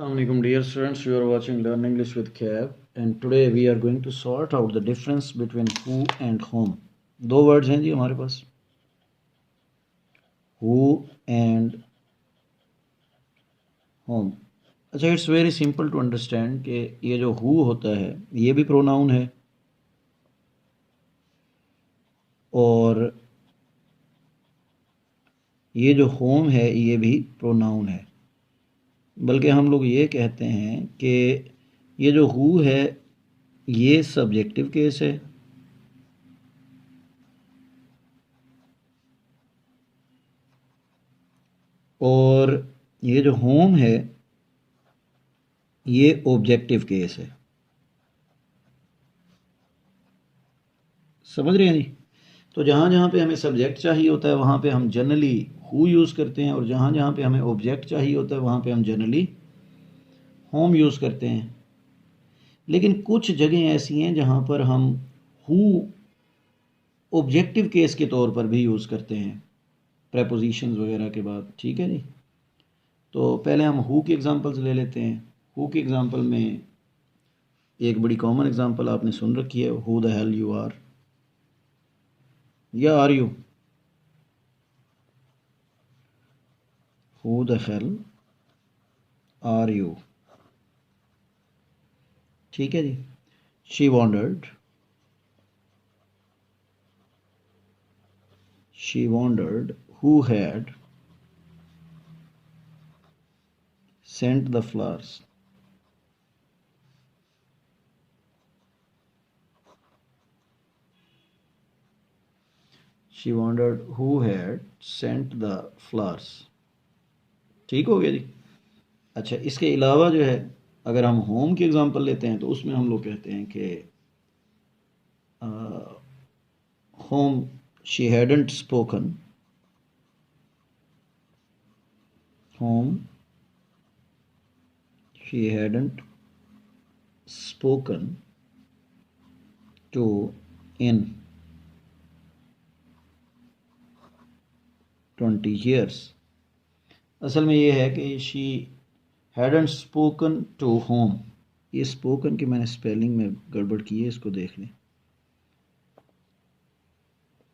Assalamu alaikum dear students, you are watching Learn English with Cab and today we are going to sort out the difference between who and whom. दो words हैं जी हमारे पास, who and whom. अच्छा, it's very simple to understand कि ये जो who होता है ये भी pronoun है और ये जो whom है ये भी pronoun है। बल्कि हम लोग ये कहते हैं कि ये जो who है ये सब्जेक्टिव केस है और ये जो होम है ये ऑब्जेक्टिव केस है। समझ रहे हैं जी? तो जहाँ जहाँ पे हमें सब्जेक्ट चाहिए होता है वहाँ पे हम जनरली हु यूज़ करते हैं और जहाँ जहाँ पे हमें ऑब्जेक्ट चाहिए होता है वहाँ पे हम जनरली होम यूज़ करते हैं। लेकिन कुछ जगह ऐसी हैं जहाँ पर हम हु ऑब्जेक्टिव केस के तौर पर भी यूज़ करते हैं प्रेपोजिशंस वगैरह के बाद। ठीक है जी? तो पहले हम हु की एग्जांपल्स ले लेते हैं। हु की एग्जांपल में एक बड़ी कॉमन एग्जांपल आपने सुन रखी है, who the hell you are या are you. Who the hell are you. ठीक है जी? She wondered, she wondered who had sent the flowers. She wondered who had sent the flowers. ठीक हो गया जी? अच्छा, इसके अलावा जो है अगर हम होम की एग्जांपल लेते हैं तो उसमें हम लोग कहते हैं कि home she hadn't spoken, whom she hadn't spoken to in 20 years. असल में ये है कि she hadn't spoken to whom, ये spoken की मैंने स्पेलिंग में गड़बड़ की है, इसको देख लें।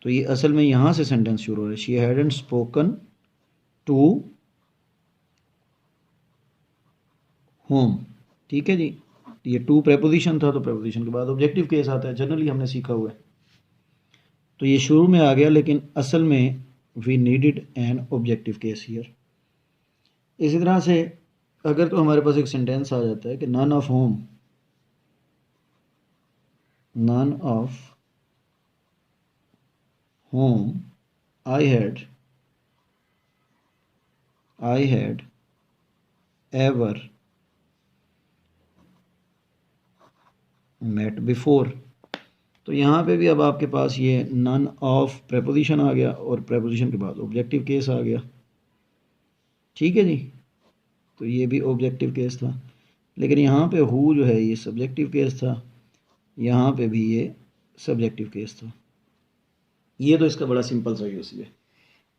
तो ये असल में यहाँ से सेंटेंस शुरू हो रहा है, she hadn't spoken to whom। ठीक है जी? ये टू प्रेपोजिशन था तो प्रेपोजिशन के बाद ऑब्जेक्टिव केस आता है, जनरली हमने सीखा हुआ है। तो ये शुरू में आ गया लेकिन असल में we needed an objective case here. इसी तरह से अगर तो हमारे पास एक सेंटेंस आ जाता है कि none of whom, none of whom I had ever met before। तो यहाँ पे भी अब आपके पास ये नन ऑफ प्रेपोजिशन आ गया और प्रेपोजिशन के बाद ऑब्जेक्टिव केस आ गया। ठीक है जी? तो ये भी ऑब्जेक्टिव केस था लेकिन यहाँ पे हु जो है ये सब्जेक्टिव केस था, यहाँ पे भी ये सब्जेक्टिव केस था। ये तो इसका बड़ा सिंपल सा यूज़ है।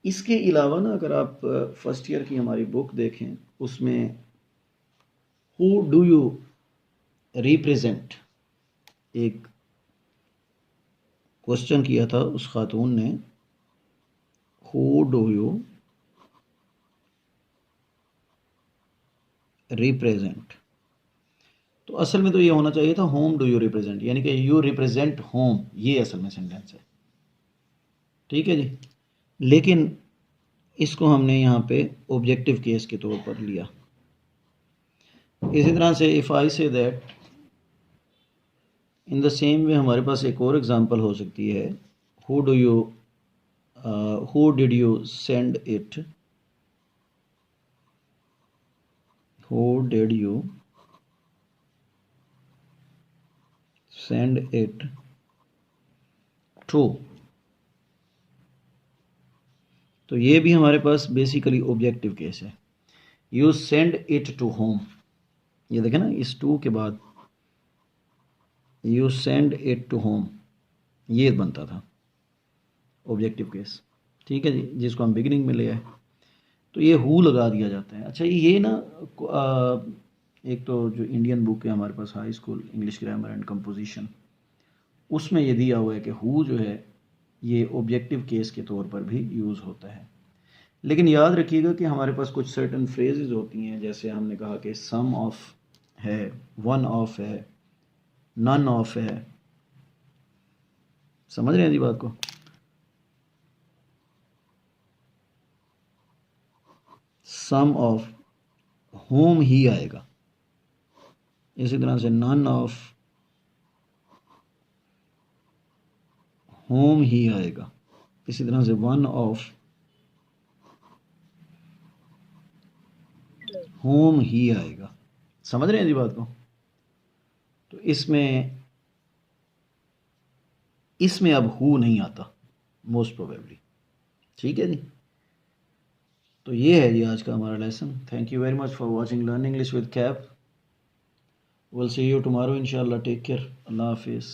इसके अलावा ना अगर आप फर्स्ट ईयर की हमारी बुक देखें उसमें हु डू यू रिप्रेजेंट एक क्वेश्चन किया था उस खातून ने, हु डू यू रिप्रेजेंट। तो असल में तो ये होना चाहिए था होम डू यू रिप्रेजेंट, यानी कि यू रिप्रेजेंट होम, ये असल में सेंटेंस है। ठीक है जी? लेकिन इसको हमने यहाँ पे ऑब्जेक्टिव केस के तौर पर लिया। इसी तरह से if I say that, in the same way हमारे पास एक और एग्जांपल हो सकती है, who do you who did you send it, who did you send it to. तो ये भी हमारे पास बेसिकली ऑब्जेक्टिव केस है। You send it to whom, ये देखें ना इस टू के बाद you send it to whom, ये बनता था ऑब्जेक्टिव केस। ठीक है जी? जिसको हम बिगिनिंग में ले आए तो ये हु लगा दिया जाता है। अच्छा, ये ना एक तो जो इंडियन बुक है हमारे पास, high school English grammar and composition, उसमें ये दिया हुआ है कि हु जो है ये ऑब्जेक्टिव केस के तौर पर भी यूज़ होता है। लेकिन याद रखिएगा कि हमारे पास कुछ सर्टन फ्रेजेस होती हैं, जैसे हमने कहा कि सम ऑफ है, वन ऑफ है, नन ऑफ है। समझ रहे हैं जी बात को? सम ऑफ होम ही आएगा, इसी तरह से नन ऑफ होम ही आएगा, इसी तरह से वन ऑफ होम ही आएगा। समझ रहे हैं जी बात को? तो इसमें अब हु नहीं आता मोस्ट प्रोबेबली। ठीक है जी, तो ये है जी आज का हमारा lesson. Thank you very much for watching learn English with cap. Will see you tomorrow इंशाल्लाह। टेक केयर, अल्लाह हाफिज़।